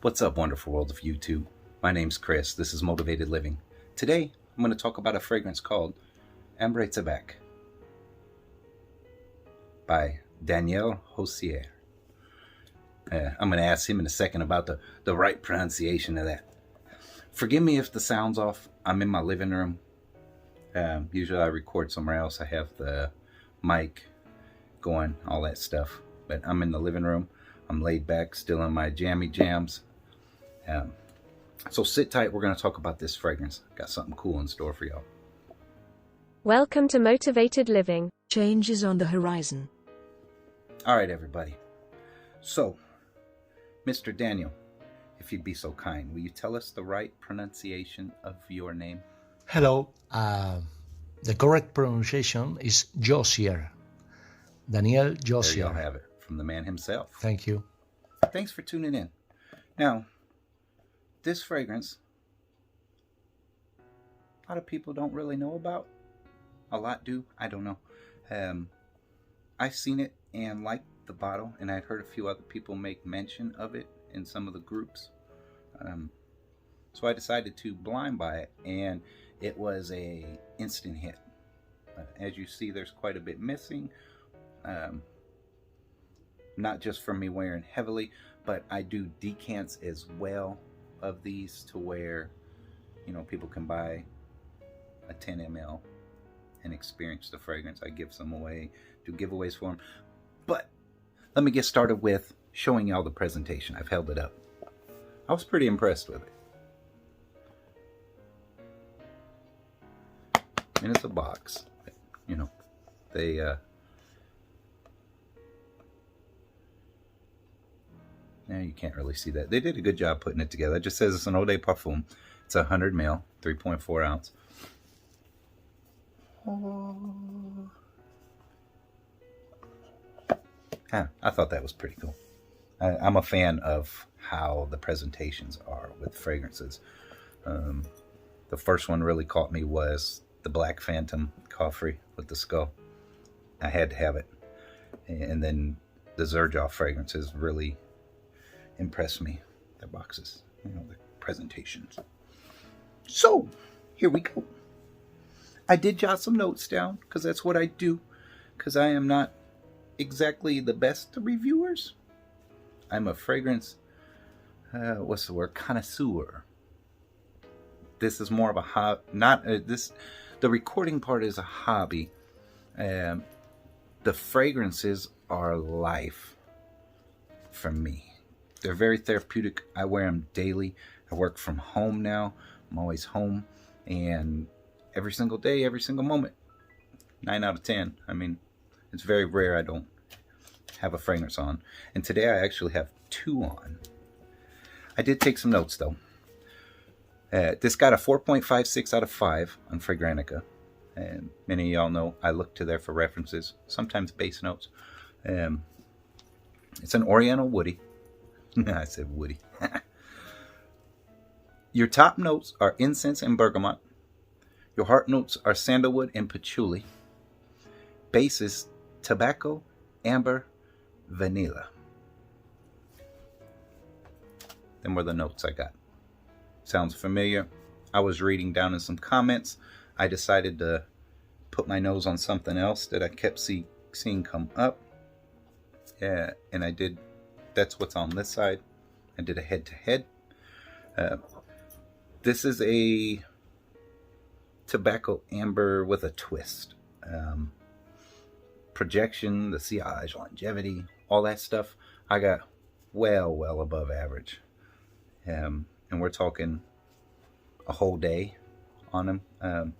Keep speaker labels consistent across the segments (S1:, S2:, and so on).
S1: What's up, wonderful world of YouTube? My name's Chris. This is Motivated Living. Today, I'm going to talk about a fragrance called Ambre Tabac by Daniel Josier. I'm going to ask him in a second about the right pronunciation of that. Forgive me if the sound's off. I'm in my living room. Usually I record somewhere else. I have the mic going, all that stuff. But I'm in the living room. I'm laid back, still in my jammy jams. So sit tight. We're going to talk about this fragrance. Got something cool in store for y'all.
S2: Welcome to Motivated Living.
S3: Change is on the horizon.
S1: All right, everybody. So, Mr. Daniel, if you'd be so kind, will you tell us the right pronunciation of your name?
S4: Hello. The correct pronunciation is Josier. Daniel Josier.
S1: There y'all have it, from the man himself.
S4: Thank you.
S1: Thanks for tuning in. Now, this fragrance, a lot of people don't really know about. A lot do. I don't know. I've seen it and liked the bottle, and I've heard a few other people make mention of it in some of the groups. So I decided to blind buy it, and it was a instant hit. As you see, there's quite a bit missing. Not just from me wearing heavily, but I do decants as well of these to where, people can buy a 10 ml and experience the fragrance. I give some away, do giveaways for them. But let me get started with showing y'all the presentation. I've held it up. I was pretty impressed with it. And it's a box. They now you can't really see that. They did a good job putting it together. It just says it's an Eau de Parfum. It's 100 ml, 3.4 ounce. I thought that was pretty cool. I'm a fan of how the presentations are with fragrances. The first one really caught me was the Black Phantom coffee with the skull. I had to have it. And then the Xerjoff fragrances really impressed me. Their boxes, the presentations. So, here we go. I did jot some notes down because that's what I do. Because I am not exactly the best of reviewers. I'm a fragrance, connoisseur. This is more of a hobby. The recording part is a hobby. The fragrances are life for me. They're very therapeutic. I wear them daily. I work from home now. I'm always home. And every single day, every single moment, 9 out of 10. I mean, it's very rare I don't have a fragrance on. And today I actually have 2 on. I did take some notes though. This got a 4.56 out of 5 on Fragrantica. And many of y'all know I look to there for references, sometimes base notes. It's an Oriental Woody. I said woody. Your top notes are incense and bergamot. Your heart notes are sandalwood and patchouli. Base is tobacco, amber, vanilla. Them were the notes I got. Sounds familiar. I was reading down in some comments. I decided to put my nose on something else that I kept seeing come up. And I did. That's what's on this side. I did a head-to-head. This is a tobacco amber with a twist. Projection, the sillage, longevity, all that stuff. I got well above average. And we're talking a whole day on them.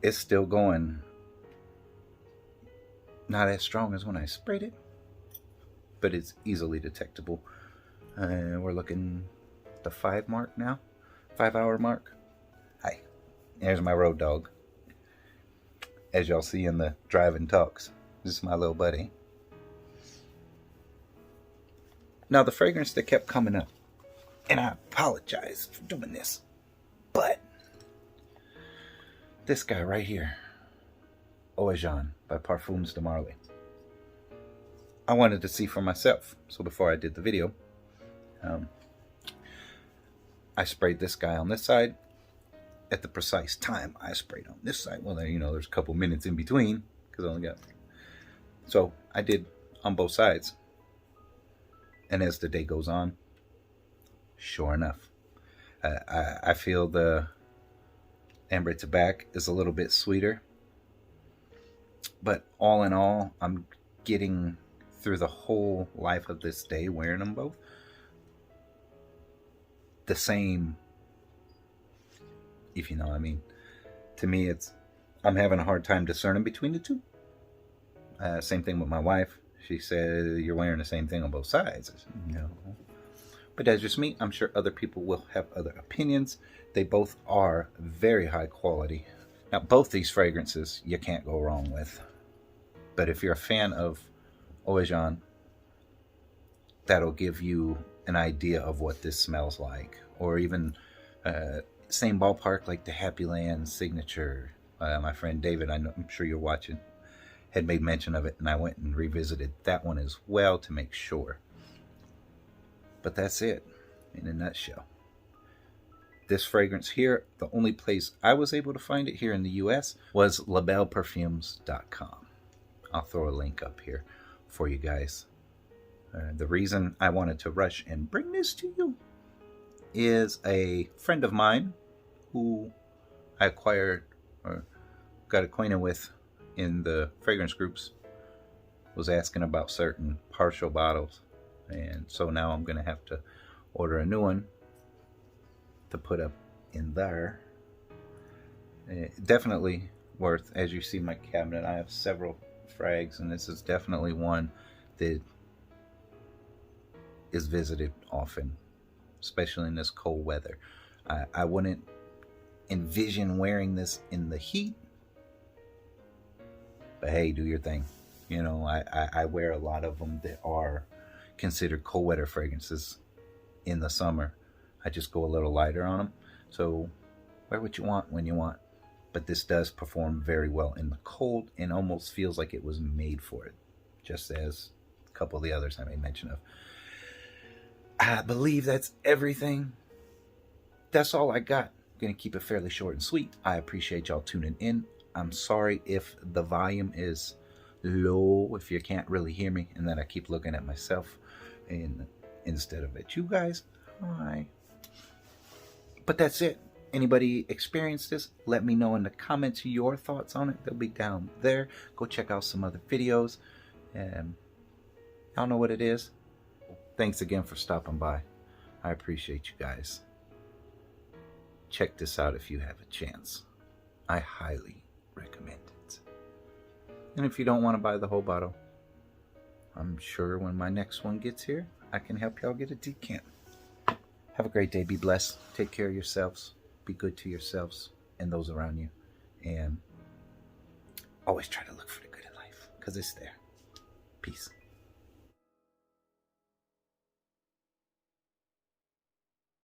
S1: It's still going. Not as strong as when I sprayed it, but it's easily detectable. We're looking at the 5 mark now, 5 hour mark. Hi, there's my road dog. As y'all see in the driving talks, this is my little buddy. Now the fragrance that kept coming up, and I apologize for doing this, but this guy right here, Oejan by Parfums de Marly. I wanted to see for myself. So before I did the video, I sprayed this guy on this side at the precise time I sprayed on this side. Well, there's a couple minutes in between because I only got. So I did on both sides. And as the day goes on, sure enough, I feel the Ambre Tabac is a little bit sweeter. But all in all, I'm getting through the whole life of this day wearing them both the same, if you know what I mean. To me, I'm having a hard time discerning between the two. Same thing with my wife. She said, you're wearing the same thing on both sides. I said, no. But that's just me. I'm sure other people will have other opinions. They both are very high quality. Now, both these fragrances you can't go wrong with. But if you're a fan of Oejan, that'll give you an idea of what this smells like. Or even same ballpark like the Happy Land Signature. My friend David, I'm sure you're watching, had made mention of it, and I went and revisited that one as well to make sure. But that's it in a nutshell. This fragrance here, the only place I was able to find it here in the US was labelperfumes.com. I'll throw a link up here for you guys. The reason I wanted to rush and bring this to you is a friend of mine who I acquired or got acquainted with in the fragrance groups was asking about certain partial bottles, and so now I'm gonna have to order a new one to put up in there. Definitely worth, as you see my cabinet, I have several frags, and this is definitely one that is visited often, especially in this cold weather. I wouldn't envision wearing this in the heat, but hey, do your thing. I wear a lot of them that are considered cold weather fragrances in the summer. I just go a little lighter on them. So wear what you want when you want. But this does perform very well in the cold and almost feels like it was made for it, just as a couple of the others I made mention of. I believe that's everything. That's all I got. I'm going to keep it fairly short and sweet. I appreciate y'all tuning in. I'm sorry if the volume is low, if you can't really hear me, and that I keep looking at myself and instead of at you guys. Hi. But that's it. Anybody experienced this? Let me know in the comments your thoughts on it. They'll be down there. Go check out some other videos. Y'all know what it is. Thanks again for stopping by. I appreciate you guys. Check this out if you have a chance. I highly recommend it. And if you don't want to buy the whole bottle, I'm sure when my next one gets here, I can help y'all get a decant. Have a great day. Be blessed. Take care of yourselves. Be good to yourselves and those around you. And always try to look for the good in life, because it's there. Peace.